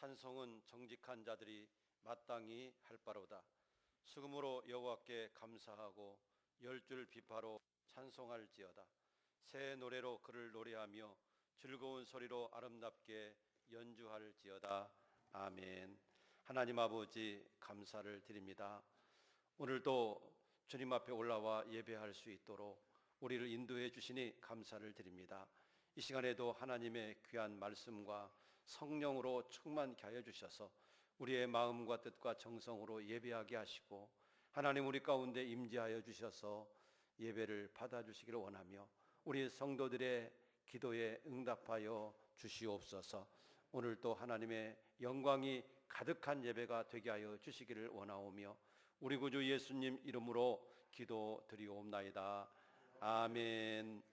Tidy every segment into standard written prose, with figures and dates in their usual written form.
찬송은 정직한 자들이 마땅히 할 바로다. 수금으로 여호와께 감사하고 열줄 비파로 찬송할지어다. 새 노래로 그를 노래하며 즐거운 소리로 아름답게 연주할지어다. 아멘. 하나님 아버지, 감사를 드립니다. 오늘도 주님 앞에 올라와 예배할 수 있도록 우리를 인도해 주시니 감사를 드립니다. 이 시간에도 하나님의 귀한 말씀과 성령으로 충만케 하여 주셔서 우리의 마음과 뜻과 정성으로 예배하게 하시고, 하나님 우리 가운데 임재하여 주셔서 예배를 받아주시기를 원하며, 우리 성도들의 기도에 응답하여 주시옵소서. 오늘도 하나님의 영광이 가득한 예배가 되게 하여 주시기를 원하오며, 우리 구주 예수님 이름으로 기도드리옵나이다. 아멘.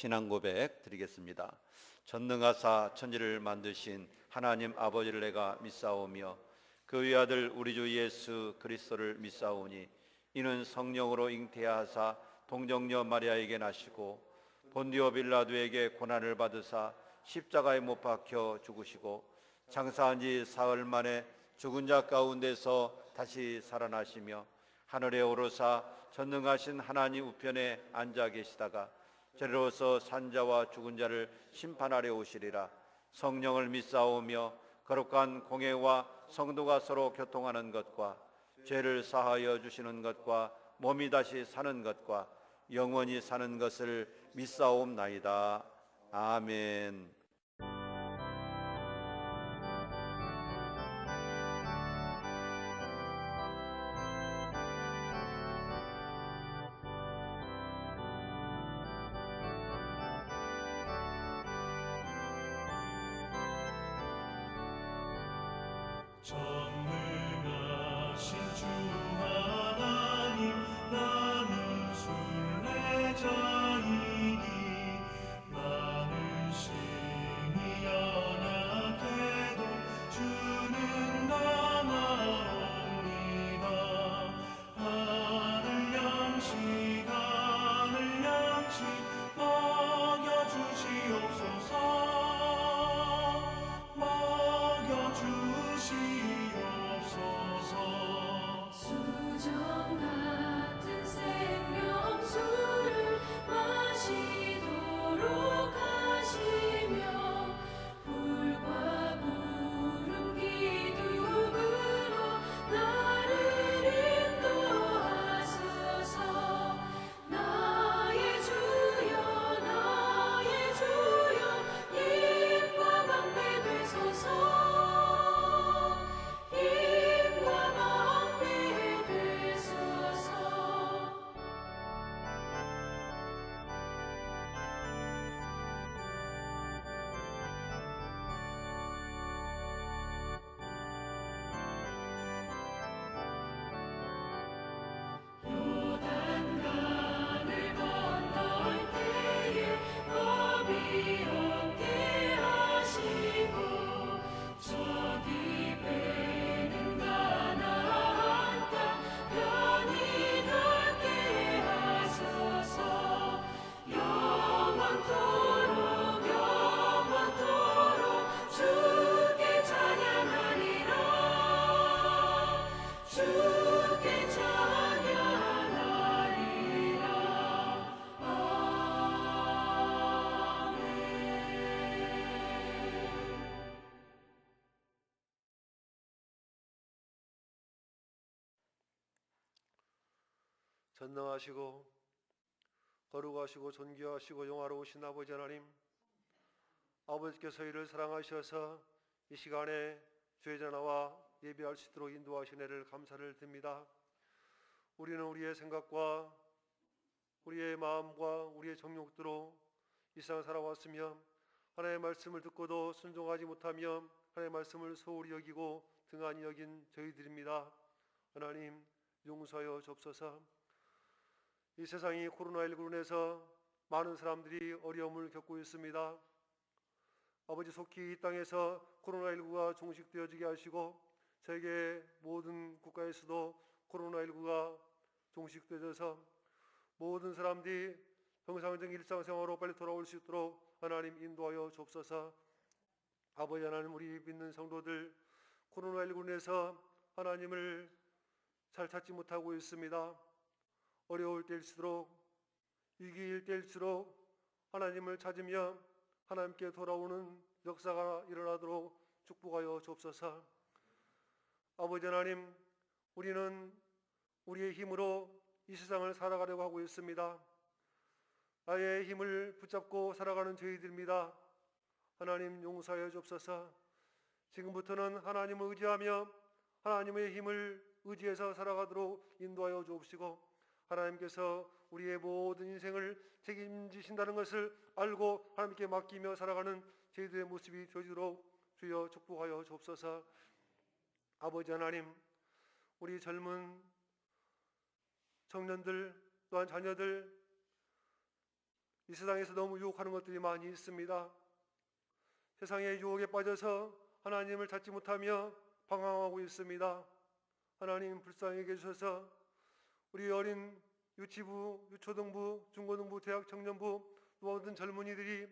신앙 고백 드리겠습니다. 전능하사 천지를 만드신 하나님 아버지를 내가 믿사오며 그 외아들 우리 주 예수 그리스도를 믿사오니 이는 성령으로 잉태하사 동정녀 마리아에게 나시고 본디오 빌라도에게 고난을 받으사 십자가에 못 박혀 죽으시고 장사한 지 사흘 만에 죽은 자 가운데서 다시 살아나시며 하늘에 오르사 전능하신 하나님 우편에 앉아 계시다가 저리로서 산자와 죽은 자를 심판하려 오시리라. 성령을 믿사오며 거룩한 공회와 성도가 서로 교통하는 것과 죄를 사하여 주시는 것과 몸이 다시 사는 것과 영원히 사는 것을 믿사옵나이다. 아멘. 전능하신 주 하나님, 나는 순례자이니 나는 심히 연약해도 주는 나나옵니다. 하늘 양식 먹여주시옵소서. 수정 같은 생명수를 마시도록 하시며 불과 구름 기둥으로 나를 인도하소서. 나의 주여 힘과 방패 되소서. 요단강을 건널 때에 법이 없게 하시고 저기 배는 가나안 땅 편히 닿게 하소서. 영원토록 주께 찬양하리라. 주께 찬양하리라. 아멘. 전능하시고 거룩하시고 존귀하시고 영화로우신 아버지 하나님, 아버지께서 이를 사랑하셔서 이 시간에 주의 전화와 예배할 수 있도록 인도하신 애를 감사를 드립니다. 우리는 우리의 생각과 우리의 마음과 우리의 정욕대로 이 세상 살아왔으며 하나님의 말씀을 듣고도 순종하지 못하며 하나님의 말씀을 소홀히 여기고 등한히 여긴 저희들입니다. 하나님 용서하여 주옵소서. 이 세상이 코로나19로 인해서 많은 사람들이 어려움을 겪고 있습니다. 아버지, 속히 이 땅에서 코로나19가 종식되어지게 하시고 세계 모든 국가에서도 코로나19가 종식되어져서 모든 사람들이 정상적인 일상생활로 빨리 돌아올 수 있도록 하나님 인도하여 주옵소서. 아버지 하나님, 우리 믿는 성도들 코로나19로 인해서 하나님을 잘 찾지 못하고 있습니다. 어려울 때일수록 위기일 때일수록 하나님을 찾으며 하나님께 돌아오는 역사가 일어나도록 축복하여 주옵소서. 아버지 하나님, 우리는 우리의 힘으로 이 세상을 살아가려고 하고 있습니다. 나의 힘을 붙잡고 살아가는 저희들입니다. 하나님 용서하여 주옵소서. 지금부터는 하나님을 의지하며 하나님의 힘을 의지해서 살아가도록 인도하여 주옵시고, 하나님께서 우리의 모든 인생을 책임지신다는 것을 알고 하나님께 맡기며 살아가는 저희들의 모습이 되어지도록 주여 축복하여 주옵소서. 아버지 하나님, 우리 젊은 청년들 또한 자녀들 이 세상에서 너무 유혹하는 것들이 많이 있습니다. 세상의 유혹에 빠져서 하나님을 찾지 못하며 방황하고 있습니다. 하나님 불쌍히 여겨주셔서 우리 어린 유치부, 유초등부, 중고등부, 대학 청년부 모든 젊은이들이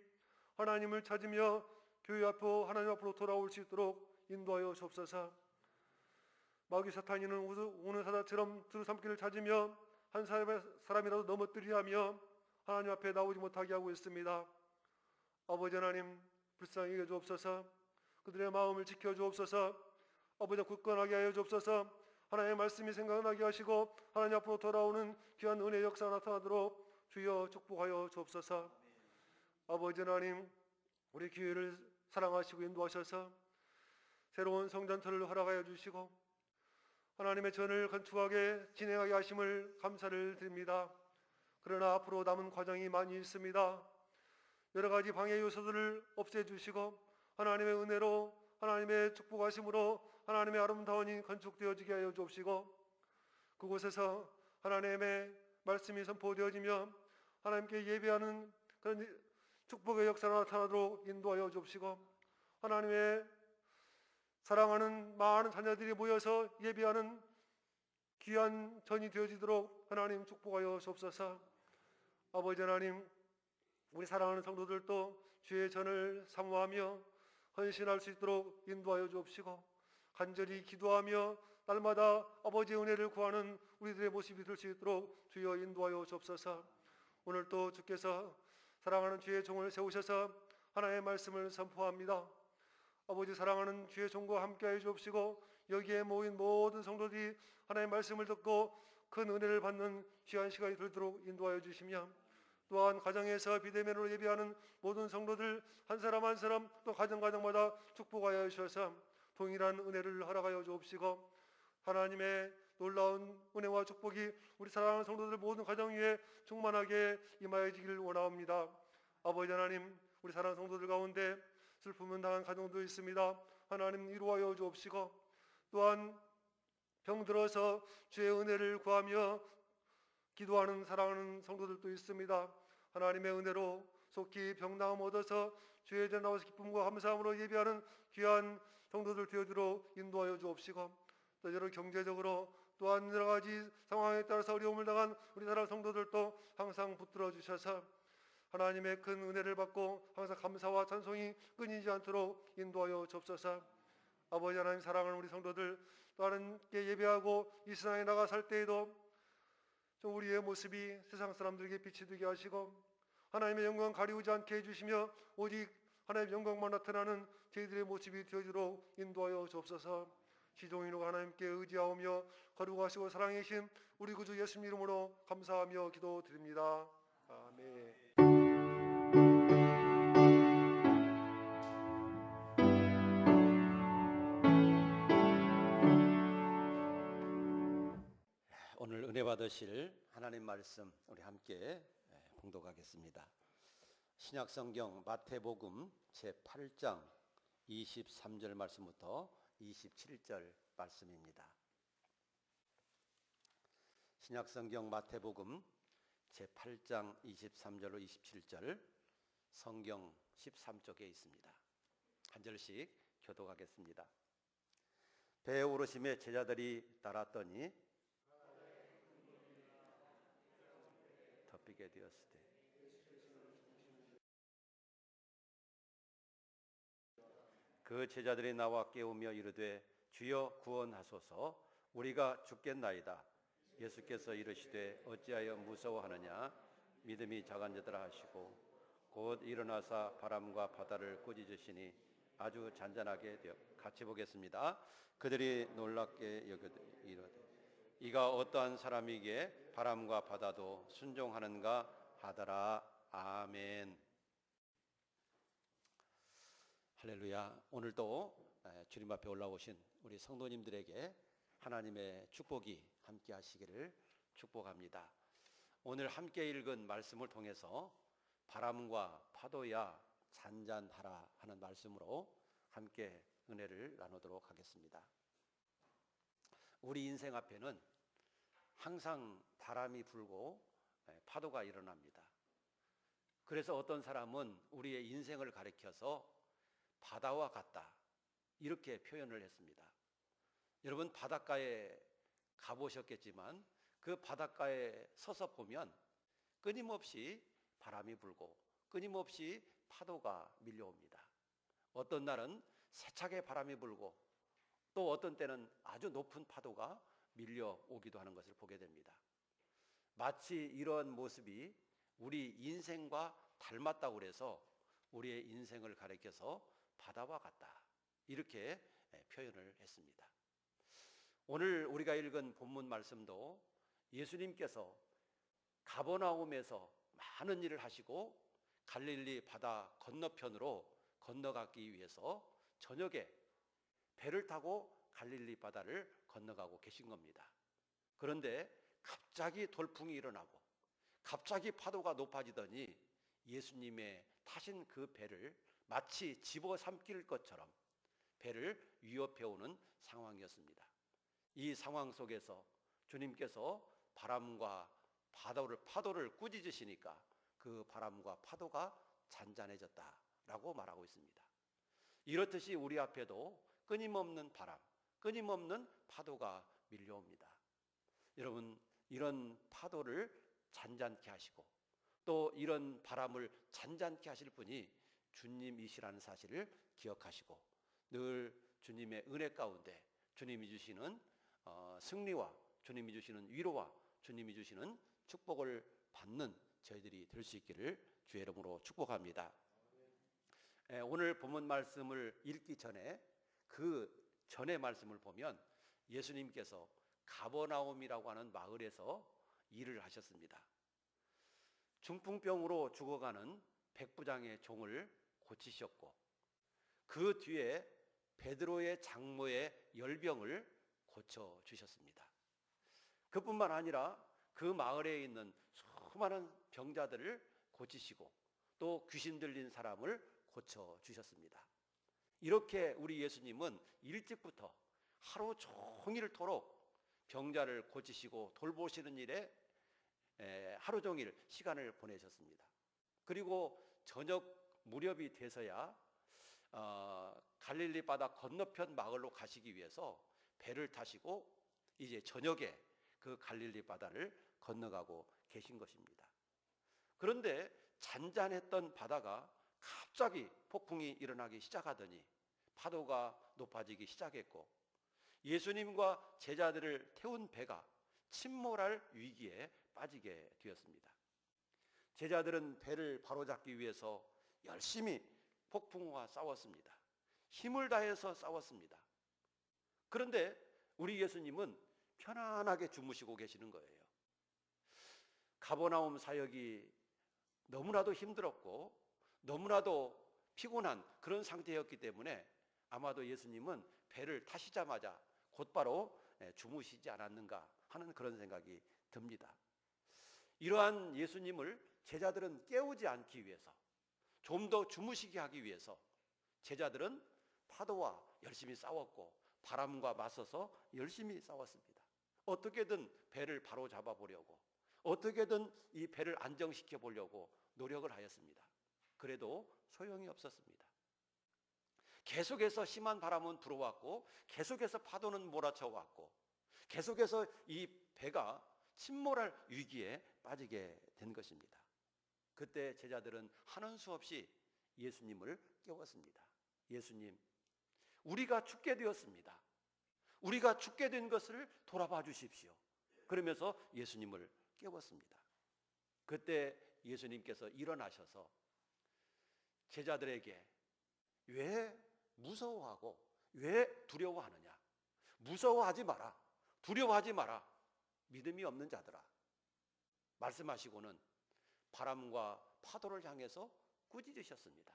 하나님을 찾으며 교회 앞으로 하나님 앞으로 돌아올 수 있도록 인도하여 주옵소서. 마귀 사탄이는 우는 사자처럼 두루 삼기를 찾으며 한 사람이라도 넘어뜨리려 하며 하나님 앞에 나오지 못하게 하고 있습니다. 아버지 하나님 불쌍히 여겨 주옵소서. 그들의 마음을 지켜 주옵소서. 아버지 굳건하게 하여 주옵소서. 하나님의 말씀이 생각나게 하시고 하나님 앞으로 돌아오는 귀한 은혜 역사가 나타나도록 주여 축복하여 주옵소서. 아버지 하나님, 우리 교회를 사랑하시고 인도하셔서 새로운 성전터를 허락하여 주시고 하나님의 전을 건축하게 진행하게 하심을 감사를 드립니다. 그러나 앞으로 남은 과정이 많이 있습니다. 여러 가지 방해 요소들을 없애주시고 하나님의 은혜로 하나님의 축복하심으로 하나님의 아름다운 이 건축되어지게 하여 주옵시고 그곳에서 하나님의 말씀이 선포되어지며 하나님께 예배하는 그런 축복의 역사가 나타나도록 인도하여 주옵시고 하나님의 사랑하는 많은 자녀들이 모여서 예배하는 귀한 전이 되어지도록 하나님 축복하여 주옵소서. 아버지 하나님, 우리 사랑하는 성도들도 주의 전을 사모하며 헌신할 수 있도록 인도하여 주옵시고 간절히 기도하며 날마다 아버지의 은혜를 구하는 우리들의 모습이 될 수 있도록 주여 인도하여 주옵소서. 오늘도 주께서 사랑하는 주의 종을 세우셔서 하나님의 말씀을 선포합니다. 아버지 사랑하는 주의 종과 함께하여 주옵시고 여기에 모인 모든 성도들이 하나님의 말씀을 듣고 큰 은혜를 받는 귀한 시간이 되도록 인도하여 주시며 또한 가정에서 비대면으로 예배하는 모든 성도들 한 사람 한 사람 또 가정마다 축복하여 주셔서 동일한 은혜를 허락하여 주옵시고 하나님의 놀라운 은혜와 축복이 우리 사랑하는 성도들 모든 가정 위에 충만하게 임하여지기를 원하옵니다. 아버지 하나님, 우리 사랑하는 성도들 가운데 슬픔을 당한 가정도 있습니다. 하나님 위로하여 주옵시고 또한 병들어서 주의 은혜를 구하며 기도하는 사랑하는 성도들도 있습니다. 하나님의 은혜로 속히 병나음 얻어서 주의 전 나와서 기쁨과 감사함으로 예배하는 귀한 성도들 되어주도록 인도하여 주옵시고 또 여러 경제적으로 또한 여러 가지 상황에 따라서 어려움을 당한 우리 사랑하는 성도들도 항상 붙들어 주셔서 하나님의 큰 은혜를 받고 항상 감사와 찬송이 끊이지 않도록 인도하여 주옵소서. 아버지 하나님 사랑하는 우리 성도들 또 하나님께 예배하고 이 세상에 나가 살 때에도 좀 우리의 모습이 세상 사람들에게 빛이 되게 하시고 하나님의 영광 가리우지 않게 해주시며 오직 하나님의 영광만 나타나는 저희들의 모습이 되어주도록 인도하여 주옵소서. 시종인으로 하나님께 의지하오며 거룩하시고 사랑이신 우리 구주 예수님 이름으로 감사하며 기도드립니다. 아멘. 오늘 은혜 받으실 하나님 말씀 우리 함께 봉독하겠습니다. 신약성경 마태복음 제8장 23절 말씀부터 27절 말씀입니다. 신약성경 마태복음 제8장 23절로 27절 성경 13쪽에 있습니다. 한 절씩 교독하겠습니다. 배에 오르심에 제자들이 따랐더니 덮이게 되었을 때 그 제자들이 나와 깨우며 이르되 주여 구원하소서 우리가 죽겠나이다. 예수께서 이르시되 어찌하여 무서워하느냐 믿음이 작은 자들아 하시고 곧 일어나사 바람과 바다를 꾸짖으시니 아주 잔잔하게 되어 같이 보겠습니다. 그들이 놀랍게 여겨되 이르되 이가 어떠한 사람이기에 바람과 바다도 순종하는가 하더라. 아멘. 할렐루야. 오늘도 주님 앞에 올라오신 우리 성도님들에게 하나님의 축복이 함께 하시기를 축복합니다. 오늘 함께 읽은 말씀을 통해서 바람과 파도야 잔잔하라 하는 말씀으로 함께 은혜를 나누도록 하겠습니다. 우리 인생 앞에는 항상 바람이 불고 파도가 일어납니다. 그래서 어떤 사람은 우리의 인생을 가리켜서 바다와 같다 이렇게 표현을 했습니다. 여러분 바닷가에 가보셨겠지만 그 바닷가에 서서 보면 끊임없이 바람이 불고 끊임없이 파도가 밀려옵니다. 어떤 날은 세차게 바람이 불고 또 어떤 때는 아주 높은 파도가 밀려오기도 하는 것을 보게 됩니다. 마치 이러한 모습이 우리 인생과 닮았다고 그래서 우리의 인생을 가리켜서 바다와 같다 이렇게 표현을 했습니다. 오늘 우리가 읽은 본문 말씀도 예수님께서 가버나움에서 많은 일을 하시고 갈릴리 바다 건너편으로 건너가기 위해서 저녁에 배를 타고 갈릴리 바다를 건너가고 계신 겁니다. 그런데 갑자기 돌풍이 일어나고 갑자기 파도가 높아지더니 예수님의 타신 그 배를 마치 집어삼킬 것처럼 배를 위협해 오는 상황이었습니다. 이 상황 속에서 주님께서 바람과 파도를 꾸짖으시니까 그 바람과 파도가 잔잔해졌다라고 말하고 있습니다. 이렇듯이 우리 앞에도 끊임없는 바람, 끊임없는 파도가 밀려옵니다. 여러분, 이런 파도를 잔잔케 하시고 또 이런 바람을 잔잔케 하실 분이 주님이시라는 사실을 기억하시고 늘 주님의 은혜 가운데 주님이 주시는 승리와 주님이 주시는 위로와 주님이 주시는 축복을 받는 저희들이 될 수 있기를 주의 이름으로 축복합니다. 오늘 본문 말씀을 읽기 전에 그 전의 말씀을 보면 예수님께서 가버나움이라고 하는 마을에서 일을 하셨습니다. 중풍병으로 죽어가는 백부장의 종을 고치셨고 그 뒤에 베드로의 장모의 열병을 고쳐주셨습니다. 그뿐만 아니라 그 마을에 있는 수많은 병자들을 고치시고 또 귀신 들린 사람을 고쳐주셨습니다. 이렇게 우리 예수님은 일찍부터 하루 종일토록 병자를 고치시고 돌보시는 일에 하루 종일 시간을 보내셨습니다. 그리고 저녁 무렵이 돼서야 갈릴리 바다 건너편 마을로 가시기 위해서 배를 타시고 이제 저녁에 그 갈릴리 바다를 건너가고 계신 것입니다. 그런데 잔잔했던 바다가 갑자기 폭풍이 일어나기 시작하더니 파도가 높아지기 시작했고 예수님과 제자들을 태운 배가 침몰할 위기에 빠지게 되었습니다. 제자들은 배를 바로잡기 위해서 열심히 폭풍과 싸웠습니다. 힘을 다해서 싸웠습니다. 그런데 우리 예수님은 편안하게 주무시고 계시는 거예요. 가버나움 사역이 너무나도 힘들었고 너무나도 피곤한 그런 상태였기 때문에 아마도 예수님은 배를 타시자마자 곧바로 주무시지 않았는가 하는 그런 생각이 듭니다. 이러한 예수님을 제자들은 깨우지 않기 위해서 좀 더 주무시게 하기 위해서 제자들은 파도와 열심히 싸웠고 바람과 맞서서 열심히 싸웠습니다. 어떻게든 배를 바로 잡아 보려고 어떻게든 이 배를 안정시켜 보려고 노력을 하였습니다. 그래도 소용이 없었습니다. 계속해서 심한 바람은 불어왔고 계속해서 파도는 몰아쳐 왔고 계속해서 이 배가 침몰할 위기에 빠지게 된 것입니다. 그때 제자들은 하는 수 없이 예수님을 깨웠습니다. 예수님, 우리가 죽게 되었습니다. 우리가 죽게 된 것을 돌아봐 주십시오. 그러면서 예수님을 깨웠습니다. 그때 예수님께서 일어나셔서 제자들에게 왜 무서워하고 왜 두려워하느냐? 무서워하지 마라. 두려워하지 마라. 믿음이 없는 자들아. 말씀하시고는 바람과 파도를 향해서 꾸짖으셨습니다.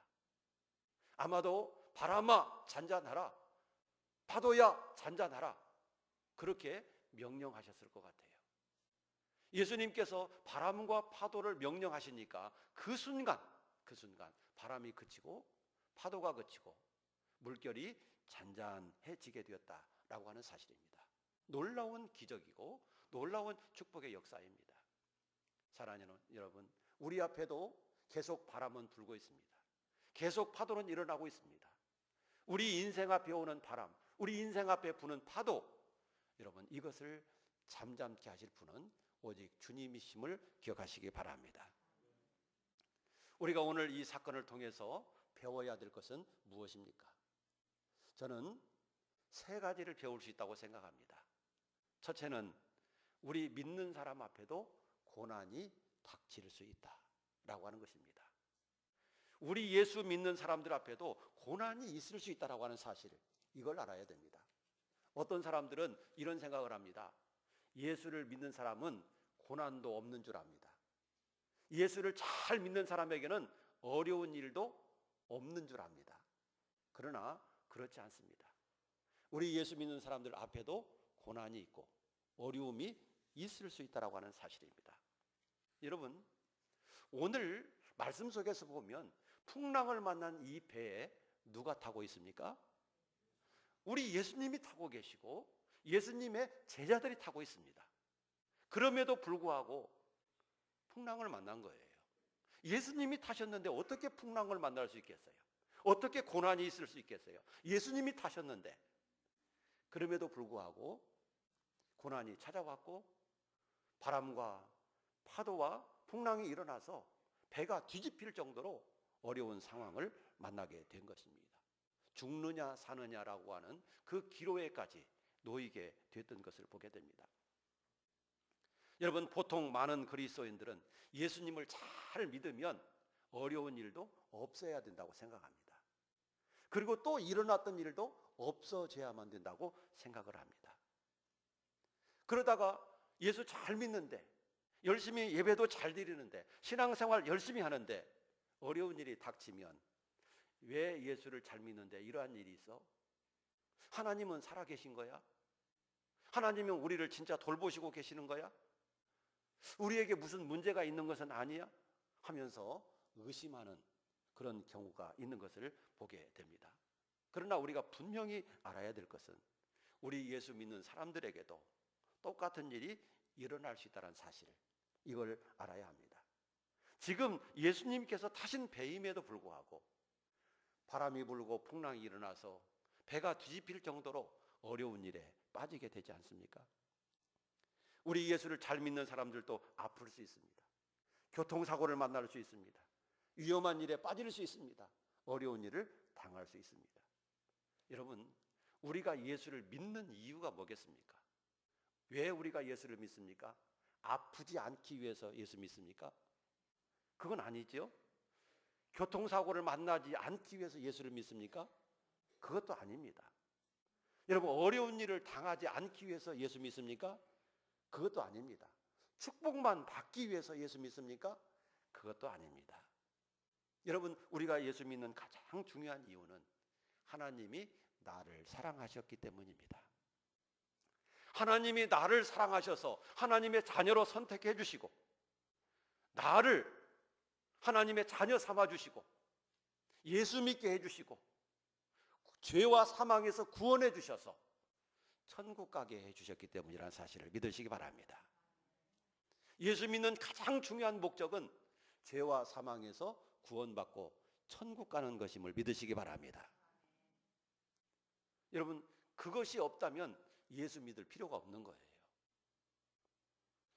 아마도 바람아 잔잔하라. 파도야 잔잔하라. 그렇게 명령하셨을 것 같아요. 예수님께서 바람과 파도를 명령하시니까 그 순간 바람이 그치고 파도가 그치고 물결이 잔잔해지게 되었다라고 하는 사실입니다. 놀라운 기적이고 놀라운 축복의 역사입니다. 사랑하는 여러분, 우리 앞에도 계속 바람은 불고 있습니다. 계속 파도는 일어나고 있습니다. 우리 인생 앞에 오는 바람, 우리 인생 앞에 부는 파도, 여러분 이것을 잠잠케 하실 분은 오직 주님이심을 기억하시기 바랍니다. 우리가 오늘 이 사건을 통해서 배워야 될 것은 무엇입니까? 저는 세 가지를 배울 수 있다고 생각합니다. 첫째는 우리 믿는 사람 앞에도 고난이 닥칠 수 있다라고 하는 것입니다. 우리 예수 믿는 사람들 앞에도 고난이 있을 수 있다라고 하는 사실, 이걸 알아야 됩니다. 어떤 사람들은 이런 생각을 합니다. 예수를 믿는 사람은 고난도 없는 줄 압니다. 예수를 잘 믿는 사람에게는 어려운 일도 없는 줄 압니다. 그러나 그렇지 않습니다. 우리 예수 믿는 사람들 앞에도 고난이 있고 어려움이 있을 수 있다고 하는 사실입니다. 여러분, 오늘 말씀 속에서 보면 풍랑을 만난 이 배에 누가 타고 있습니까? 우리 예수님이 타고 계시고 예수님의 제자들이 타고 있습니다. 그럼에도 불구하고 풍랑을 만난 거예요. 예수님이 타셨는데 어떻게 풍랑을 만날 수 있겠어요? 어떻게 고난이 있을 수 있겠어요? 예수님이 타셨는데. 그럼에도 불구하고 고난이 찾아왔고 바람과 파도와 풍랑이 일어나서 배가 뒤집힐 정도로 어려운 상황을 만나게 된 것입니다. 죽느냐 사느냐라고 하는 그 기로에까지 놓이게 됐던 것을 보게 됩니다. 여러분, 보통 많은 그리스도인들은 예수님을 잘 믿으면 어려운 일도 없어야 된다고 생각합니다. 그리고 또 일어났던 일도 없어져야만 된다고 생각을 합니다. 그러다가 예수 잘 믿는데, 열심히 예배도 잘 드리는데, 신앙생활 열심히 하는데 어려운 일이 닥치면 왜 예수를 잘 믿는데 이러한 일이 있어? 하나님은 살아계신 거야? 하나님은 우리를 진짜 돌보시고 계시는 거야? 우리에게 무슨 문제가 있는 것은 아니야? 하면서 의심하는 그런 경우가 있는 것을 보게 됩니다. 그러나 우리가 분명히 알아야 될 것은 우리 예수 믿는 사람들에게도 똑같은 일이 일어날 수 있다는 사실, 이걸 알아야 합니다. 지금 예수님께서 타신 배임에도 불구하고 바람이 불고 풍랑이 일어나서 배가 뒤집힐 정도로 어려운 일에 빠지게 되지 않습니까? 우리 예수를 잘 믿는 사람들도 아플 수 있습니다. 교통사고를 만날 수 있습니다. 위험한 일에 빠질 수 있습니다. 어려운 일을 당할 수 있습니다. 여러분, 우리가 예수를 믿는 이유가 뭐겠습니까? 왜 우리가 예수를 믿습니까? 아프지 않기 위해서 예수 믿습니까? 그건 아니죠. 교통사고를 만나지 않기 위해서 예수를 믿습니까? 그것도 아닙니다. 여러분, 어려운 일을 당하지 않기 위해서 예수 믿습니까? 그것도 아닙니다. 축복만 받기 위해서 예수 믿습니까? 그것도 아닙니다. 여러분, 우리가 예수 믿는 가장 중요한 이유는 하나님이 나를 사랑하셨기 때문입니다. 하나님이 나를 사랑하셔서 하나님의 자녀로 선택해 주시고 나를 하나님의 자녀 삼아 주시고 예수 믿게 해 주시고 죄와 사망에서 구원해 주셔서 천국 가게 해 주셨기 때문이라는 사실을 믿으시기 바랍니다. 예수 믿는 가장 중요한 목적은 죄와 사망에서 구원받고 천국 가는 것임을 믿으시기 바랍니다. 여러분, 그것이 없다면 예수 믿을 필요가 없는 거예요.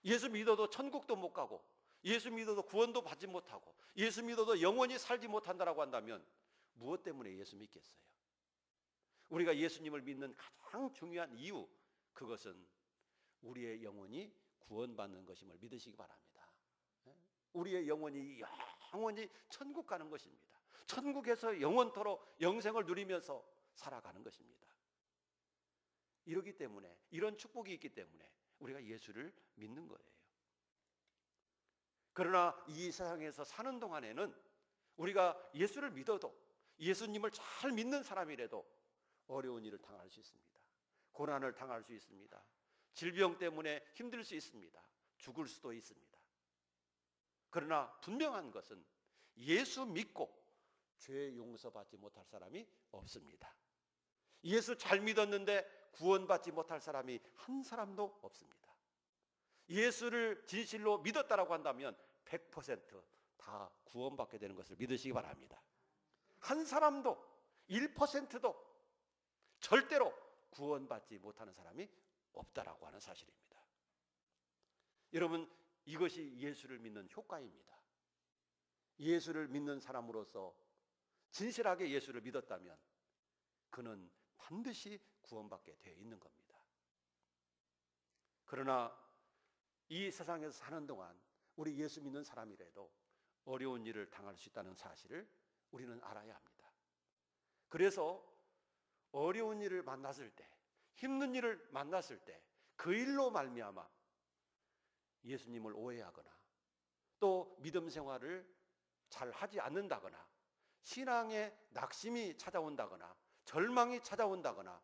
예수 믿어도 천국도 못 가고 예수 믿어도 구원도 받지 못하고 예수 믿어도 영원히 살지 못한다라고 한다면 무엇 때문에 예수 믿겠어요? 우리가 예수님을 믿는 가장 중요한 이유, 그것은 우리의 영혼이 구원받는 것임을 믿으시기 바랍니다. 우리의 영혼이 영원히 천국 가는 것입니다. 천국에서 영원토록 영생을 누리면서 살아가는 것입니다. 이러기 때문에, 이런 축복이 있기 때문에 우리가 예수를 믿는 거예요. 그러나 이 세상에서 사는 동안에는 우리가 예수를 믿어도, 예수님을 잘 믿는 사람이라도 어려운 일을 당할 수 있습니다. 고난을 당할 수 있습니다. 질병 때문에 힘들 수 있습니다. 죽을 수도 있습니다. 그러나 분명한 것은 예수 믿고 죄 용서받지 못할 사람이 없습니다. 예수 잘 믿었는데 구원받지 못할 사람이 한 사람도 없습니다. 예수를 진실로 믿었다라고 한다면 100% 구원받게 되는 것을 믿으시기 바랍니다. 한 사람도 1%도 절대로 구원받지 못하는 사람이 없다라고 하는 사실입니다. 여러분, 이것이 예수를 믿는 효과입니다. 예수를 믿는 사람으로서 진실하게 예수를 믿었다면 그는 반드시 구원받게 되어 있는 겁니다. 그러나 이 세상에서 사는 동안 우리 예수 믿는 사람이라도 어려운 일을 당할 수 있다는 사실을 우리는 알아야 합니다. 그래서 어려운 일을 만났을 때, 힘든 일을 만났을 때 그 일로 말미암아 예수님을 오해하거나 또 믿음 생활을 잘 하지 않는다거나 신앙의 낙심이 찾아온다거나 절망이 찾아온다거나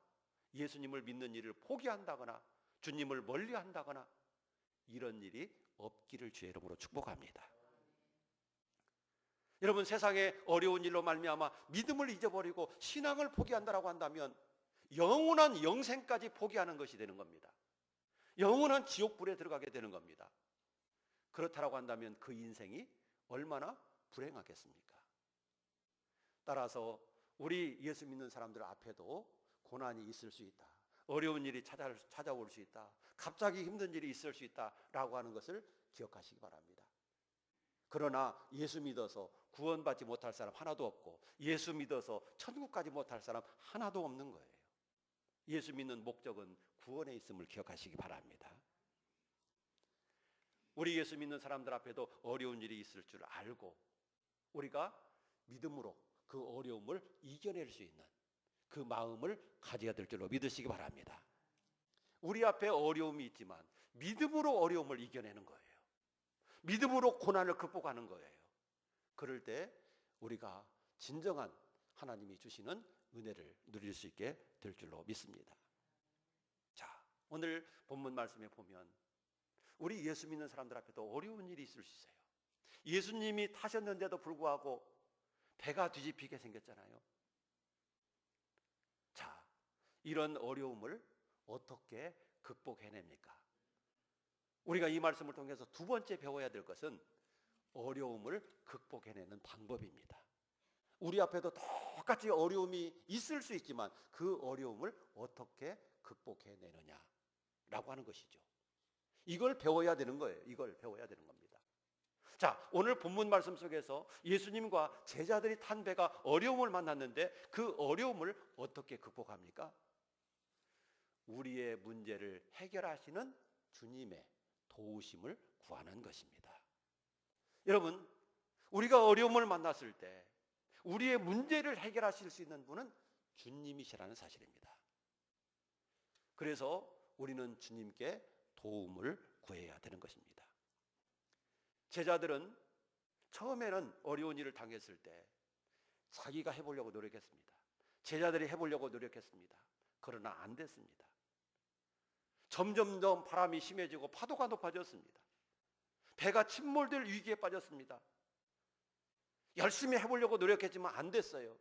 예수님을 믿는 일을 포기한다거나 주님을 멀리한다거나 이런 일이 없기를 주의 이름으로 축복합니다. 여러분, 세상에 어려운 일로 말미암아 믿음을 잊어버리고 신앙을 포기한다라고 한다면 영원한 영생까지 포기하는 것이 되는 겁니다. 영원한 지옥불에 들어가게 되는 겁니다. 그렇다라고 한다면 그 인생이 얼마나 불행하겠습니까? 따라서 우리 예수 믿는 사람들 앞에도 고난이 있을 수 있다, 어려운 일이 찾아올 수 있다, 갑자기 힘든 일이 있을 수 있다라고 하는 것을 기억하시기 바랍니다. 그러나 예수 믿어서 구원받지 못할 사람 하나도 없고 예수 믿어서 천국까지 못할 사람 하나도 없는 거예요. 예수 믿는 목적은 구원에 있음을 기억하시기 바랍니다. 우리 예수 믿는 사람들 앞에도 어려운 일이 있을 줄 알고 우리가 믿음으로 그 어려움을 이겨낼 수 있는 그 마음을 가져야 될 줄로 믿으시기 바랍니다. 우리 앞에 어려움이 있지만 믿음으로 어려움을 이겨내는 거예요. 믿음으로 고난을 극복하는 거예요. 그럴 때 우리가 진정한 하나님이 주시는 은혜를 누릴 수 있게 될 줄로 믿습니다. 자, 오늘 본문 말씀에 보면 우리 예수 믿는 사람들 앞에도 어려운 일이 있을 수 있어요. 예수님이 타셨는데도 불구하고 배가 뒤집히게 생겼잖아요. 자, 이런 어려움을 어떻게 극복해냅니까? 우리가 이 말씀을 통해서 두 번째 배워야 될 것은 어려움을 극복해내는 방법입니다. 우리 앞에도 똑같이 어려움이 있을 수 있지만 그 어려움을 어떻게 극복해내느냐라고 하는 것이죠. 이걸 배워야 되는 거예요. 이걸 배워야 되는 겁니다. 자, 오늘 본문 말씀 속에서 예수님과 제자들이 탄 배가 어려움을 만났는데 그 어려움을 어떻게 극복합니까? 우리의 문제를 해결하시는 주님의 도우심을 구하는 것입니다. 여러분, 우리가 어려움을 만났을 때 우리의 문제를 해결하실 수 있는 분은 주님이시라는 사실입니다. 그래서 우리는 주님께 도움을 구해야 되는 것입니다. 제자들은 처음에는 어려운 일을 당했을 때 자기가 해보려고 노력했습니다. 제자들이 해보려고 노력했습니다. 그러나 안 됐습니다. 점점점 바람이 심해지고 파도가 높아졌습니다. 배가 침몰될 위기에 빠졌습니다. 열심히 해보려고 노력했지만 안 됐어요.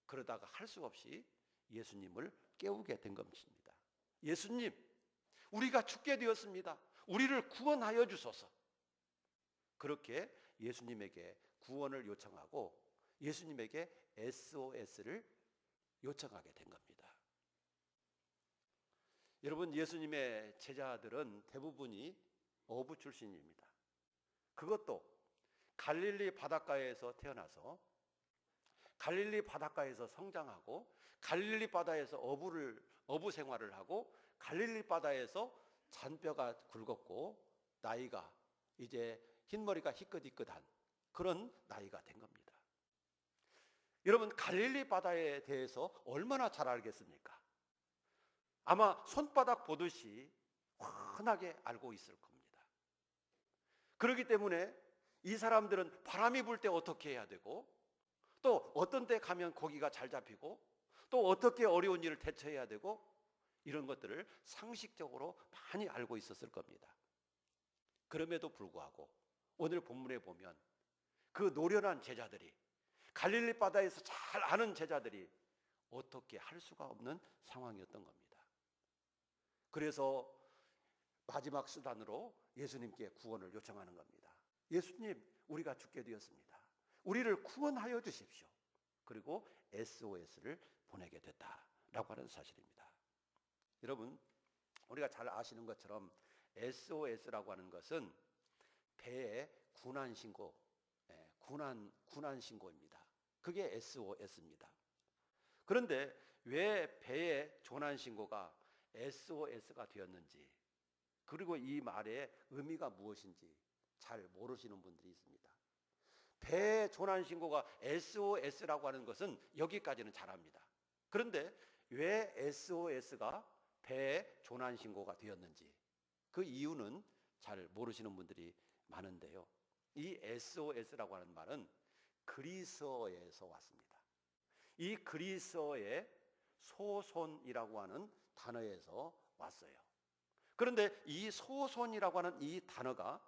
그러다가 할 수 없이 예수님을 깨우게 된 것입니다. 예수님, 우리가 죽게 되었습니다. 우리를 구원하여 주소서. 그렇게 예수님에게 구원을 요청하고 예수님에게 SOS를 요청하게 된 겁니다. 여러분, 예수님의 제자들은 대부분이 어부 출신입니다. 그것도 갈릴리 바닷가에서 태어나서 갈릴리 바닷가에서 성장하고 갈릴리 바다에서 어부 생활을 하고 갈릴리 바다에서 잔뼈가 굵었고 나이가 이제 흰머리가 희끗희끗한 그런 나이가 된 겁니다. 여러분, 갈릴리 바다에 대해서 얼마나 잘 알겠습니까? 아마 손바닥 보듯이 환하게 알고 있을 겁니다. 그렇기 때문에 이 사람들은 바람이 불 때 어떻게 해야 되고 또 어떤 때 가면 고기가 잘 잡히고 또 어떻게 어려운 일을 대처해야 되고 이런 것들을 상식적으로 많이 알고 있었을 겁니다. 그럼에도 불구하고 오늘 본문에 보면 그 노련한 제자들이 갈릴리 바다에서 잘 아는 제자들이 어떻게 할 수가 없는 상황이었던 겁니다. 그래서 마지막 수단으로 예수님께 구원을 요청하는 겁니다. 예수님, 우리가 죽게 되었습니다. 우리를 구원하여 주십시오. 그리고 SOS를 보내게 됐다라고 하는 사실입니다. 여러분, 우리가 잘 아시는 것처럼 SOS라고 하는 것은 배의 군안 신고, 군안 신고입니다. 그게 SOS입니다. 그런데 왜 배의 조난 신고가 SOS가 되었는지 그리고 이 말의 의미가 무엇인지 잘 모르시는 분들이 있습니다. 배의 조난 신고가 SOS라고 하는 것은 여기까지는 잘 압니다. 그런데 왜 SOS가 배의 조난 신고가 되었는지 그 이유는 잘 모르시는 분들이 많은데요. 이 SOS라고 하는 말은 그리스어에서 왔습니다. 이 그리스어의 소손이라고 하는 단어에서 왔어요. 그런데 이 소손이라고 하는 이 단어가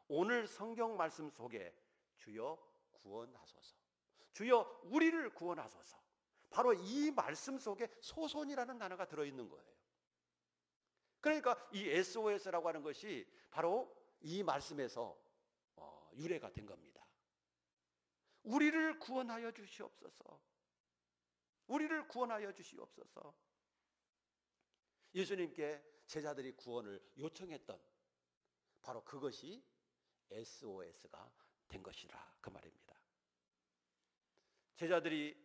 오늘 성경 말씀 속에 주여 구원하소서, 주여 우리를 구원하소서, 바로 이 말씀 속에 소손이라는 단어가 들어있는 거예요. 그러니까 이 SOS라고 하는 것이 바로 이 말씀에서 유래가 된 겁니다. 우리를 구원하여 주시옵소서, 우리를 구원하여 주시옵소서. 예수님께 제자들이 구원을 요청했던 바로 그것이 SOS가 된 것이라 그 말입니다. 제자들이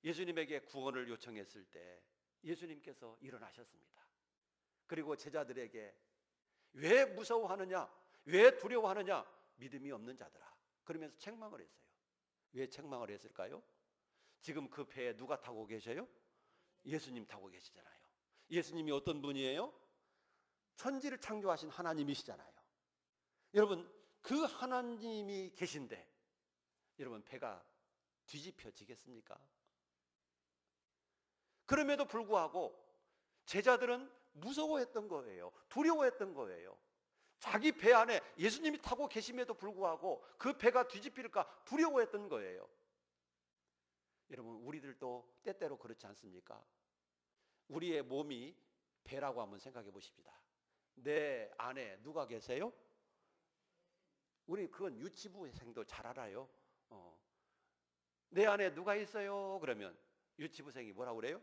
예수님에게 구원을 요청했을 때 예수님께서 일어나셨습니다. 그리고 제자들에게 왜 무서워하느냐, 왜 두려워하느냐, 믿음이 없는 자들아, 그러면서 책망을 했어요. 왜 책망을 했을까요? 지금 그 배에 누가 타고 계셔요? 예수님 타고 계시잖아요. 예수님이 어떤 분이에요? 천지를 창조하신 하나님이시잖아요. 여러분, 그 하나님이 계신데 여러분 배가 뒤집혀지겠습니까? 그럼에도 불구하고 제자들은 무서워했던 거예요. 두려워했던 거예요. 자기 배 안에 예수님이 타고 계심에도 불구하고 그 배가 뒤집힐까 두려워했던 거예요. 여러분, 우리들도 때때로 그렇지 않습니까? 우리의 몸이 배라고 한번 생각해 보십시다. 내 안에 누가 계세요? 우리 그건 유치부생도 잘 알아요. 내 안에 누가 있어요? 그러면 유치부생이 뭐라고 그래요?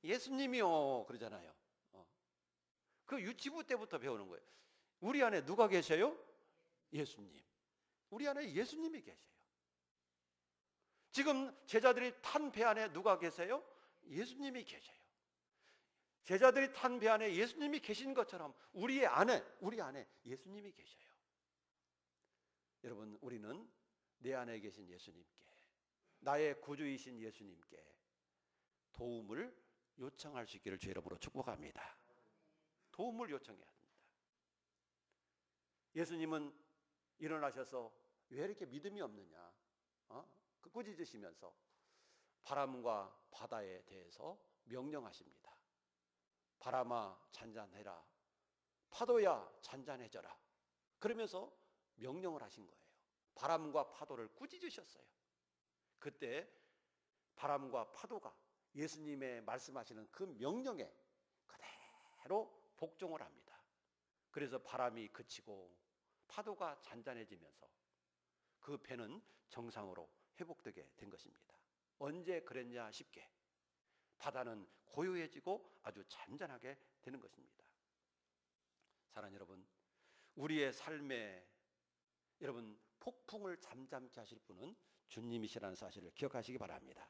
예수님이요 그러잖아요. 그 유치부 때부터 배우는 거예요. 우리 안에 누가 계셔요? 예수님. 우리 안에 예수님이 계세요. 지금 제자들이 탄 배 안에 누가 계세요? 예수님이 계셔요. 제자들이 탄 배 안에 예수님이 계신 것처럼 우리 안에 예수님이 계셔요. 여러분, 우리는 내 안에 계신 예수님께, 나의 구주이신 예수님께 도움을 요청할 수 있기를 주의 이름으로 축복합니다. 도움을 요청해야 합니다. 예수님은 일어나셔서 왜 이렇게 믿음이 없느냐, 꾸짖으시면서 바람과 바다에 대해서 명령하십니다. 바람아 잔잔해라, 파도야 잔잔해져라, 그러면서 명령을 하신 거예요. 바람과 파도를 꾸짖으셨어요. 그때 바람과 파도가 예수님의 말씀하시는 그 명령에 그대로 복종을 합니다. 그래서 바람이 그치고 파도가 잔잔해지면서 그 배는 정상으로 회복되게 된 것입니다. 언제 그랬냐 싶게 바다는 고요해지고 아주 잔잔하게 되는 것입니다. 사랑하는 여러분, 우리의 삶에 여러분 폭풍을 잠잠케 하실 분은 주님이시라는 사실을 기억하시기 바랍니다.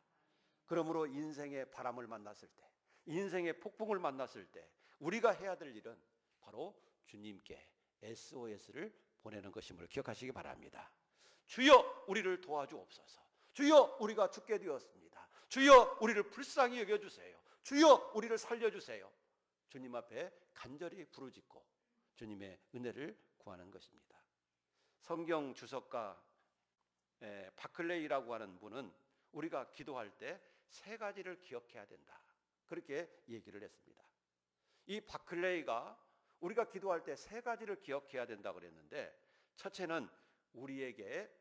그러므로 인생의 바람을 만났을 때, 인생의 폭풍을 만났을 때 우리가 해야 될 일은 바로 주님께 SOS를 보내는 것임을 기억하시기 바랍니다. 주여 우리를 도와주옵소서. 주여 우리가 죽게 되었습니다. 주여 우리를 불쌍히 여겨주세요. 주여 우리를 살려주세요. 주님 앞에 간절히 부르짖고 주님의 은혜를 구하는 것입니다. 성경 주석가 바클레이라고 하는 분은 우리가 기도할 때 세 가지를 기억해야 된다, 그렇게 얘기를 했습니다. 이 바클레이가 우리가 기도할 때 세 가지를 기억해야 된다 그랬는데, 첫째는 우리에게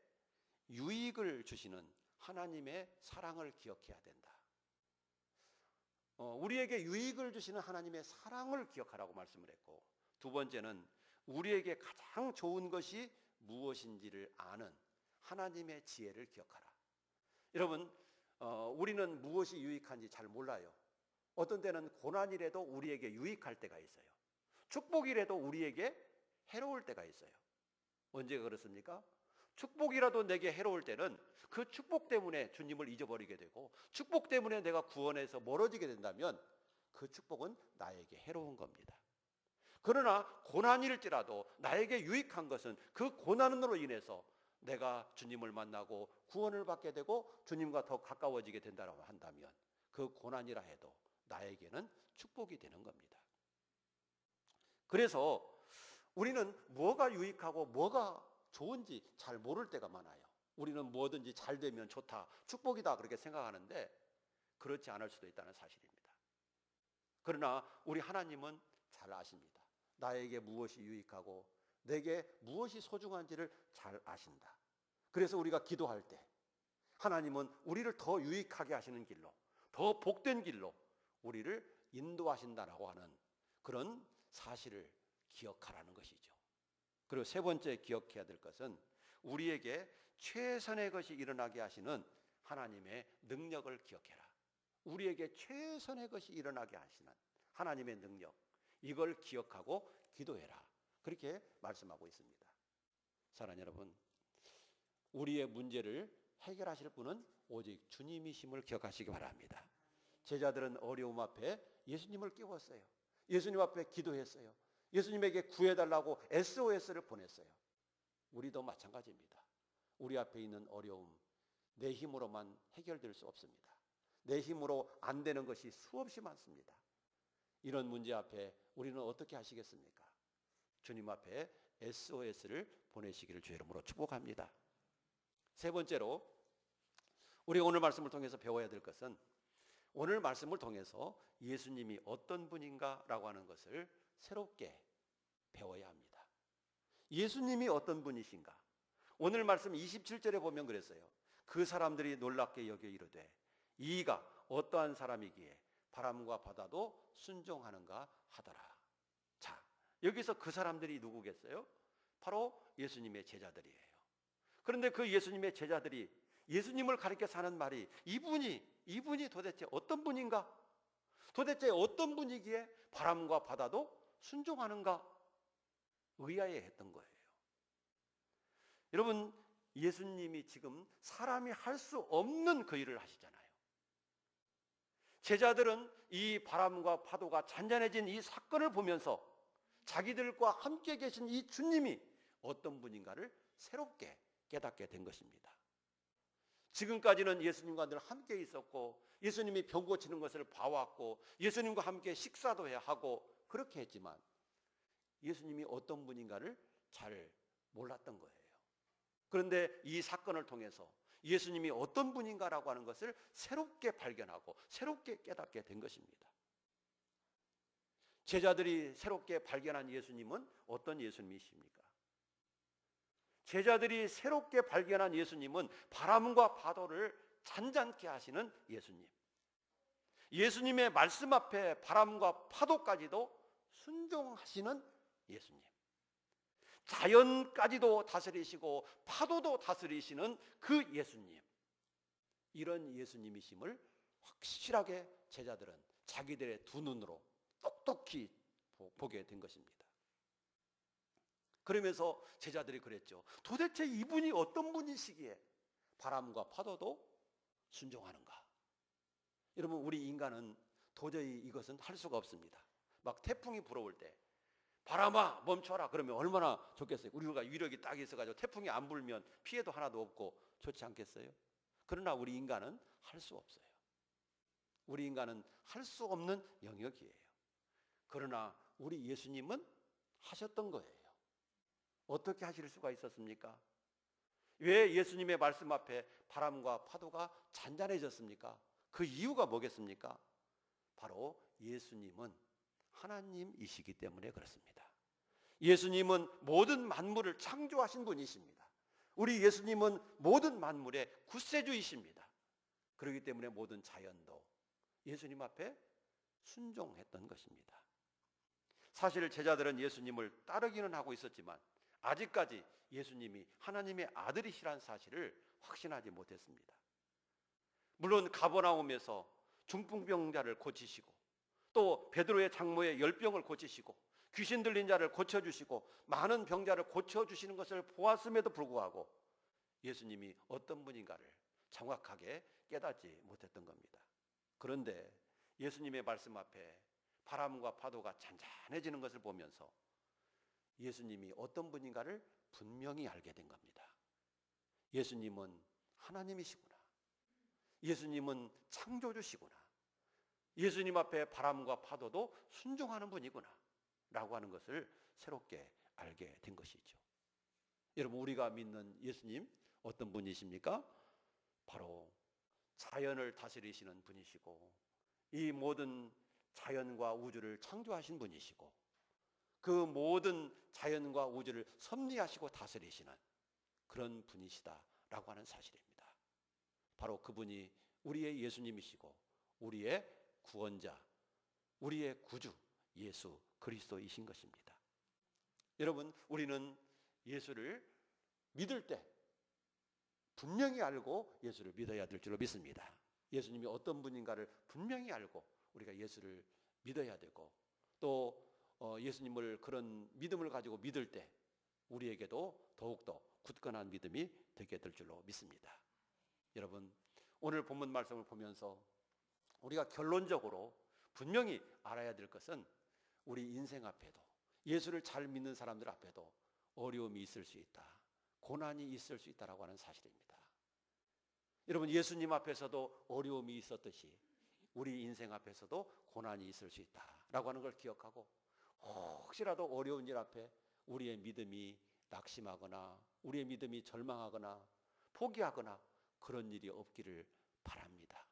유익을 주시는 하나님의 사랑을 기억해야 된다. 우리에게 유익을 주시는 하나님의 사랑을 기억하라고 말씀을 했고, 두 번째는 우리에게 가장 좋은 것이 무엇인지를 아는 하나님의 지혜를 기억하라. 여러분, 우리는 무엇이 유익한지 잘 몰라요. 어떤 때는 고난이라도 우리에게 유익할 때가 있어요. 축복이라도 우리에게 해로울 때가 있어요. 언제 그렇습니까? 축복이라도 내게 해로울 때는 그 축복 때문에 주님을 잊어버리게 되고, 축복 때문에 내가 구원에서 멀어지게 된다면 그 축복은 나에게 해로운 겁니다. 그러나 고난일지라도 나에게 유익한 것은 그 고난으로 인해서 내가 주님을 만나고 구원을 받게 되고 주님과 더 가까워지게 된다고 한다면 그 고난이라 해도 나에게는 축복이 되는 겁니다. 그래서 우리는 뭐가 유익하고 뭐가 좋은지 잘 모를 때가 많아요. 우리는 뭐든지 잘 되면 좋다, 축복이다 그렇게 생각하는데 그렇지 않을 수도 있다는 사실입니다. 그러나 우리 하나님은 잘 아십니다. 나에게 무엇이 유익하고 내게 무엇이 소중한지를 잘 아신다. 그래서 우리가 기도할 때 하나님은 우리를 더 유익하게 하시는 길로, 더 복된 길로 우리를 인도하신다라고 하는 그런 사실을 기억하라는 것이죠. 그리고 세 번째 기억해야 될 것은 우리에게 최선의 것이 일어나게 하시는 하나님의 능력을 기억해라. 우리에게 최선의 것이 일어나게 하시는 하나님의 능력, 이걸 기억하고 기도해라. 그렇게 말씀하고 있습니다. 사랑하는 여러분, 우리의 문제를 해결하실 분은 오직 주님이심을 기억하시기 바랍니다. 제자들은 어려움 앞에 예수님을 깨웠어요. 예수님 앞에 기도했어요. 예수님에게 구해달라고 SOS를 보냈어요. 우리도 마찬가지입니다. 우리 앞에 있는 어려움, 내 힘으로만 해결될 수 없습니다. 내 힘으로 안 되는 것이 수없이 많습니다. 이런 문제 앞에 우리는 어떻게 하시겠습니까? 주님 앞에 SOS를 보내시기를 주의 이름으로 축복합니다. 세 번째로 우리 오늘 말씀을 통해서 배워야 될 것은 오늘 말씀을 통해서 예수님이 어떤 분인가라고 하는 것을 새롭게 배워야 합니다. 예수님이 어떤 분이신가? 오늘 말씀 27절에 보면 그랬어요. 그 사람들이 놀랍게 여겨 이르되 이가 어떠한 사람이기에 바람과 바다도 순종하는가 하더라. 자, 여기서 그 사람들이 누구겠어요? 바로 예수님의 제자들이에요. 그런데 그 예수님의 제자들이 예수님을 가리켜 사는 말이 이분이 도대체 어떤 분인가? 도대체 어떤 분이기에 바람과 바다도 순종하는가? 의아해했던 거예요. 여러분, 예수님이 지금 사람이 할 수 없는 그 일을 하시잖아요. 제자들은 이 바람과 파도가 잔잔해진 이 사건을 보면서 자기들과 함께 계신 이 주님이 어떤 분인가를 새롭게 깨닫게 된 것입니다. 지금까지는 예수님과 늘 함께 있었고 예수님이 병 고치는 것을 봐왔고 예수님과 함께 식사도 해야 하고 그렇게 했지만 예수님이 어떤 분인가를 잘 몰랐던 거예요. 그런데 이 사건을 통해서 예수님이 어떤 분인가라고 하는 것을 새롭게 발견하고 새롭게 깨닫게 된 것입니다. 제자들이 새롭게 발견한 예수님은 어떤 예수님이십니까? 제자들이 새롭게 발견한 예수님은 바람과 파도를 잔잔케 하시는 예수님. 예수님의 말씀 앞에 바람과 파도까지도 순종하시는 예수님. 자연까지도 다스리시고 파도도 다스리시는 그 예수님. 이런 예수님이심을 확실하게 제자들은 자기들의 두 눈으로 똑똑히 보게 된 것입니다. 그러면서 제자들이 그랬죠. 도대체 이분이 어떤 분이시기에 바람과 파도도 순종하는가? 여러분, 우리 인간은 도저히 이것은 할 수가 없습니다. 막 태풍이 불어올 때 바람아 멈춰라 그러면 얼마나 좋겠어요. 우리가 위력이 딱 있어가지고 태풍이 안 불면 피해도 하나도 없고 좋지 않겠어요? 그러나 우리 인간은 할 수 없어요. 우리 인간은 할 수 없는 영역이에요. 그러나 우리 예수님은 하셨던 거예요. 어떻게 하실 수가 있었습니까? 왜 예수님의 말씀 앞에 바람과 파도가 잔잔해졌습니까? 그 이유가 뭐겠습니까? 바로 예수님은 하나님이시기 때문에 그렇습니다. 예수님은 모든 만물을 창조하신 분이십니다. 우리 예수님은 모든 만물의 구세주이십니다. 그렇기 때문에 모든 자연도 예수님 앞에 순종했던 것입니다. 사실 제자들은 예수님을 따르기는 하고 있었지만 아직까지 예수님이 하나님의 아들이시라는 사실을 확신하지 못했습니다. 물론 가버나움에서 중풍병자를 고치시고 또 베드로의 장모의 열병을 고치시고 귀신 들린 자를 고쳐주시고 많은 병자를 고쳐주시는 것을 보았음에도 불구하고 예수님이 어떤 분인가를 정확하게 깨닫지 못했던 겁니다. 그런데 예수님의 말씀 앞에 바람과 파도가 잔잔해지는 것을 보면서 예수님이 어떤 분인가를 분명히 알게 된 겁니다. 예수님은 하나님이시구나. 예수님은 창조주시구나. 예수님 앞에 바람과 파도도 순종하는 분이구나 라고 하는 것을 새롭게 알게 된 것이죠. 여러분, 우리가 믿는 예수님 어떤 분이십니까? 바로 자연을 다스리시는 분이시고 이 모든 자연과 우주를 창조하신 분이시고 그 모든 자연과 우주를 섭리하시고 다스리시는 그런 분이시다라고 하는 사실입니다. 바로 그분이 우리의 예수님이시고 우리의 구원자, 우리의 구주 예수 그리스도이신 것입니다. 여러분, 우리는 예수를 믿을 때 분명히 알고 예수를 믿어야 될 줄로 믿습니다. 예수님이 어떤 분인가를 분명히 알고 우리가 예수를 믿어야 되고 또 예수님을 그런 믿음을 가지고 믿을 때 우리에게도 더욱더 굳건한 믿음이 되게 될 줄로 믿습니다. 여러분, 오늘 본문 말씀을 보면서 우리가 결론적으로 분명히 알아야 될 것은 우리 인생 앞에도 예수를 잘 믿는 사람들 앞에도 어려움이 있을 수 있다, 고난이 있을 수 있다라고 하는 사실입니다. 여러분, 예수님 앞에서도 어려움이 있었듯이 우리 인생 앞에서도 고난이 있을 수 있다라고 하는 걸 기억하고 혹시라도 어려운 일 앞에 우리의 믿음이 낙심하거나 우리의 믿음이 절망하거나 포기하거나 그런 일이 없기를 바랍니다.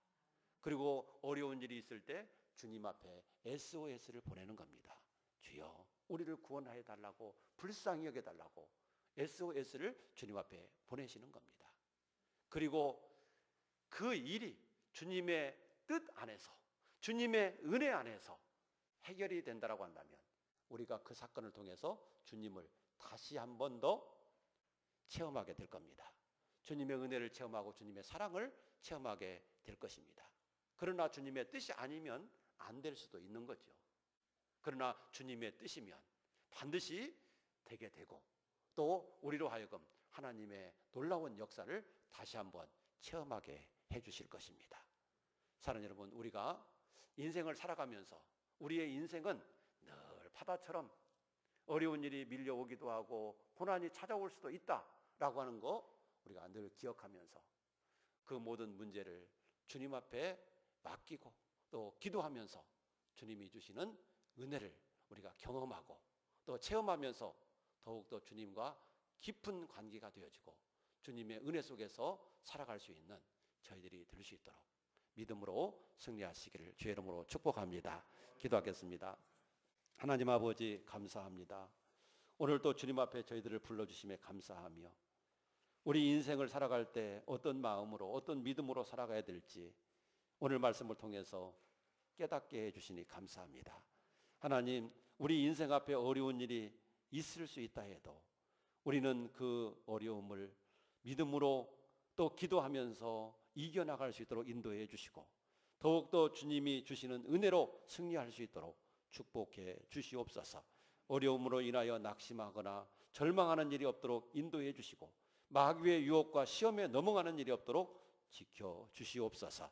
그리고 어려운 일이 있을 때 주님 앞에 SOS를 보내는 겁니다. 주여, 우리를 구원하여 달라고, 불쌍히 여겨 달라고 SOS를 주님 앞에 보내시는 겁니다. 그리고 그 일이 주님의 뜻 안에서, 주님의 은혜 안에서 해결이 된다라고 한다면 우리가 그 사건을 통해서 주님을 다시 한 번 더 체험하게 될 겁니다. 주님의 은혜를 체험하고 주님의 사랑을 체험하게 될 것입니다. 그러나 주님의 뜻이 아니면 안 될 수도 있는 거죠. 그러나 주님의 뜻이면 반드시 되게 되고 또 우리로 하여금 하나님의 놀라운 역사를 다시 한번 체험하게 해주실 것입니다. 사랑하는 여러분, 우리가 인생을 살아가면서 우리의 인생은 늘 바다처럼 어려운 일이 밀려오기도 하고 고난이 찾아올 수도 있다라고 하는 거 우리가 늘 기억하면서 그 모든 문제를 주님 앞에 맡기고 또 기도하면서 주님이 주시는 은혜를 우리가 경험하고 또 체험하면서 더욱더 주님과 깊은 관계가 되어지고 주님의 은혜 속에서 살아갈 수 있는 저희들이 될 수 있도록 믿음으로 승리하시기를 주의 이름으로 축복합니다. 기도하겠습니다. 하나님 아버지, 감사합니다. 오늘 또 주님 앞에 저희들을 불러주심에 감사하며 우리 인생을 살아갈 때 어떤 마음으로 어떤 믿음으로 살아가야 될지 오늘 말씀을 통해서 깨닫게 해주시니 감사합니다. 하나님, 우리 인생 앞에 어려운 일이 있을 수 있다 해도 우리는 그 어려움을 믿음으로 또 기도하면서 이겨나갈 수 있도록 인도해 주시고 더욱더 주님이 주시는 은혜로 승리할 수 있도록 축복해 주시옵소서. 어려움으로 인하여 낙심하거나 절망하는 일이 없도록 인도해 주시고 마귀의 유혹과 시험에 넘어가는 일이 없도록 지켜 주시옵소서.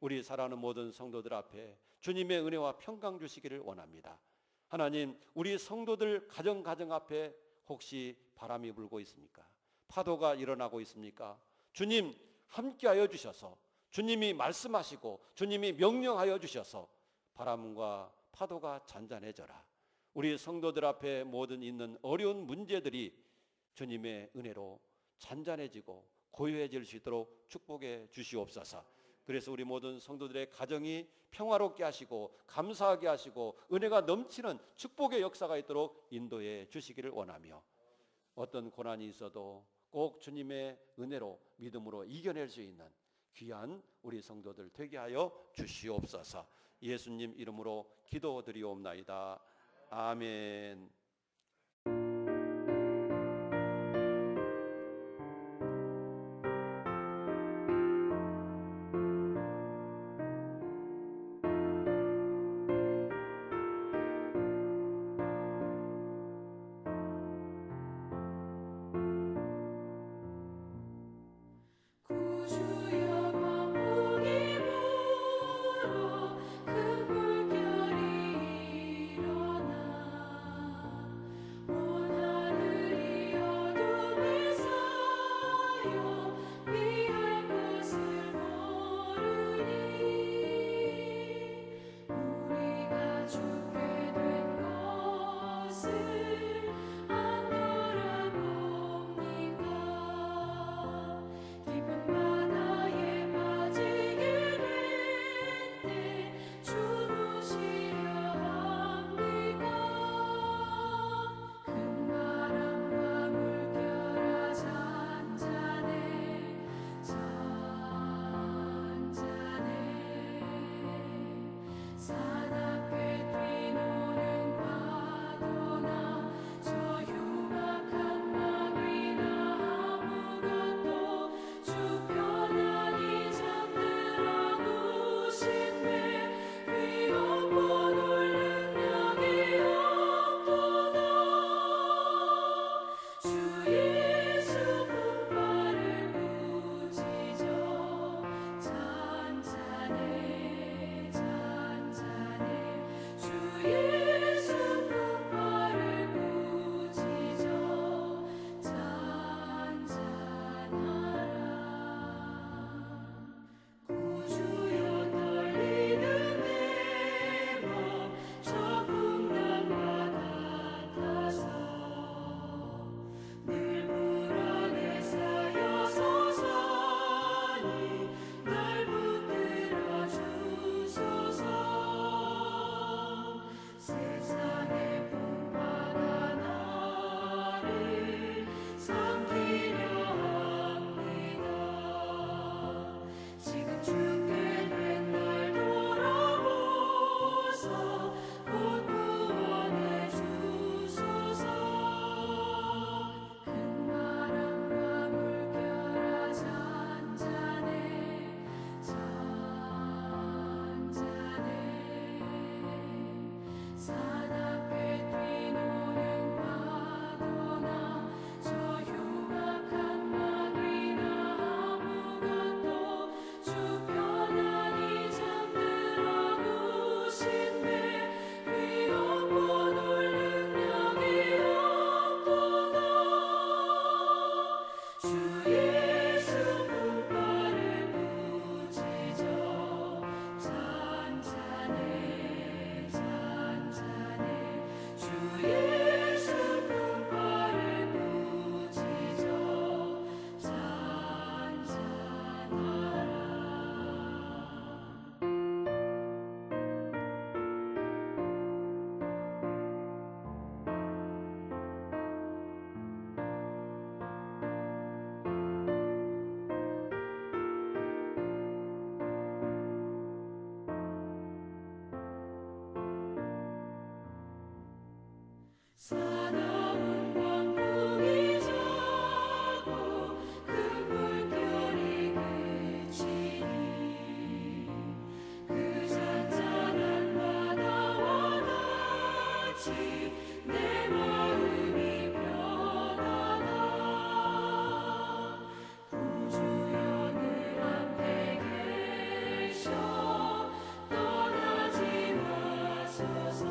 우리 사랑하는 모든 성도들 앞에 주님의 은혜와 평강 주시기를 원합니다. 하나님, 우리 성도들 가정 앞에 혹시 바람이 불고 있습니까? 파도가 일어나고 있습니까? 주님 함께하여 주셔서 주님이 말씀하시고 주님이 명령하여 주셔서 바람과 파도가 잔잔해져라. 우리 성도들 앞에 모든 있는 어려운 문제들이 주님의 은혜로 잔잔해지고 고요해질 수 있도록 축복해 주시옵소서. 그래서 우리 모든 성도들의 가정이 평화롭게 하시고 감사하게 하시고 은혜가 넘치는 축복의 역사가 있도록 인도해 주시기를 원하며 어떤 고난이 있어도 꼭 주님의 은혜로 믿음으로 이겨낼 수 있는 귀한 우리 성도들 되게 하여 주시옵소서. 예수님 이름으로 기도드리옵나이다. 아멘. 구주여 광풍이 불어 그 물결이 일어나 산 앞에 뛰노는 파도나 저 흉악한 마귀나 아무것도 주 편안히 잠들어 누신대 위협과 놀 능력이 없도다 주 예수 분파를 부지저 잔잔해 잔잔해 주 예수 분파를 부지저 잔잔하라 사나운 광풍이 자고 큰 물결이 그치니 그 잔잔한 바다와 같이 내 마음이 편하다 구주여 늘 앞에 계셔 떠나지 마소서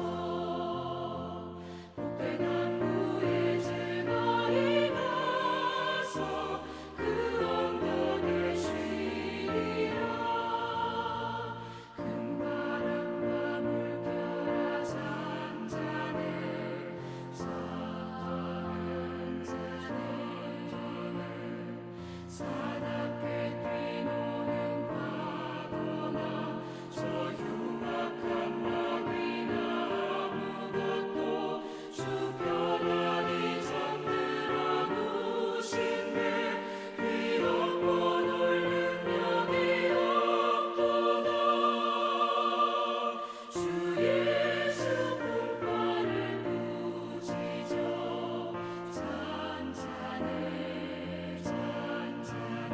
복대나무에 즐거이 가서 그 언덕에 쉬리라 큰 바람과 물결아 잔잔해 잔잔해 산 앞에 뛰노는 파도나 저 흉악한 마귀나 아무것도 주 편안히 잠들어 누신대 위협과 놀 능력이 없도다 주 예수 분파를 부지저 잔잔해 잔잔해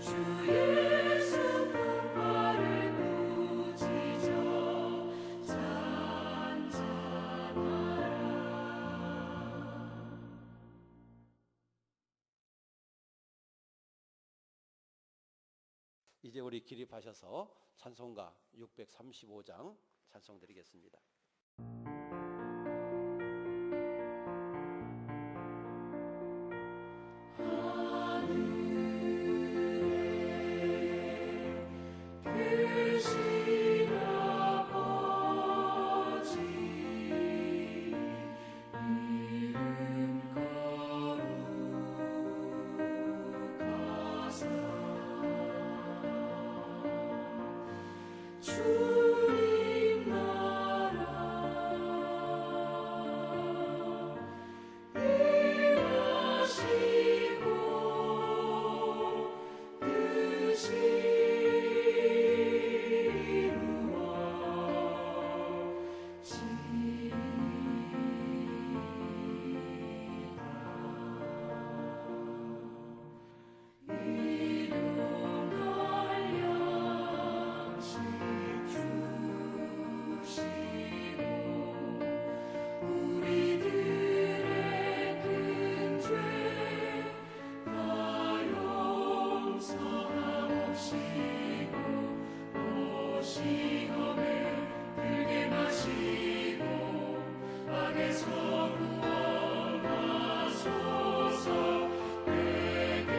주 예수 분파를 부지저 잔잔하라 이제 우리 기립하셔서 찬송가 635장 찬송 드리겠습니다. 계신 아버지 이름 거룩하사 주님 나라 임하시고 뜻이 우리들의 큰 죄 다 용서하옵시고 또 시험에 들게 마시고 악에서 구원하소서 내게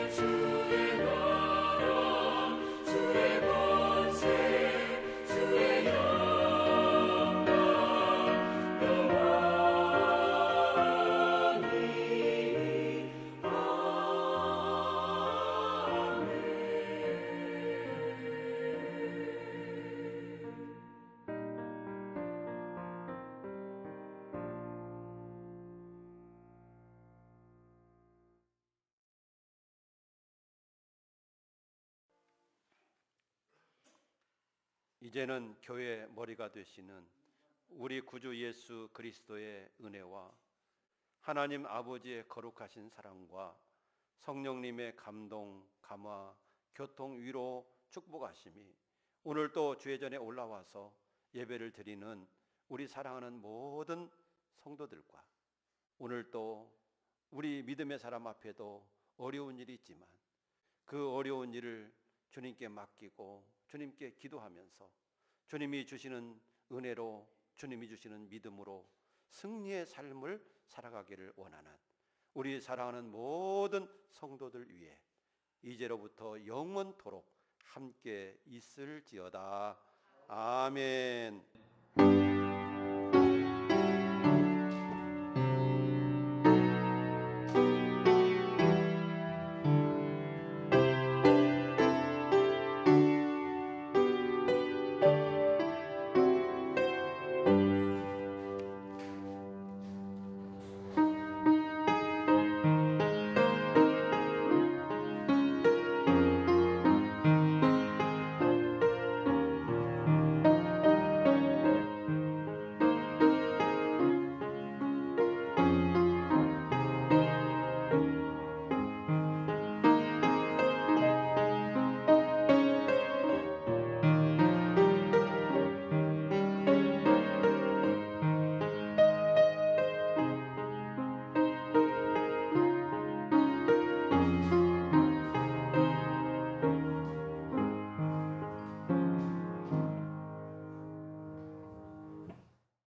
주의 나라 주의 권세 주의 영광 영원히 이제는 교회 머리가 되시는 우리 구주 예수 그리스도의 은혜와 하나님 아버지의 거룩하신 사랑과 성령님의 감동, 감화, 교통, 위로, 축복하심이 오늘 또 주의 전에 올라와서 예배를 드리는 우리 사랑하는 모든 성도들과 오늘 또 우리 믿음의 사람 앞에도 어려운 일이 있지만 그 어려운 일을 주님께 맡기고 주님께 기도하면서 주님이 주시는 은혜로 주님이 주시는 믿음으로 승리의 삶을 살아가기를 원하는 우리 사랑하는 모든 성도들 위해 이제로부터 영원토록 함께 있을지어다. 아멘.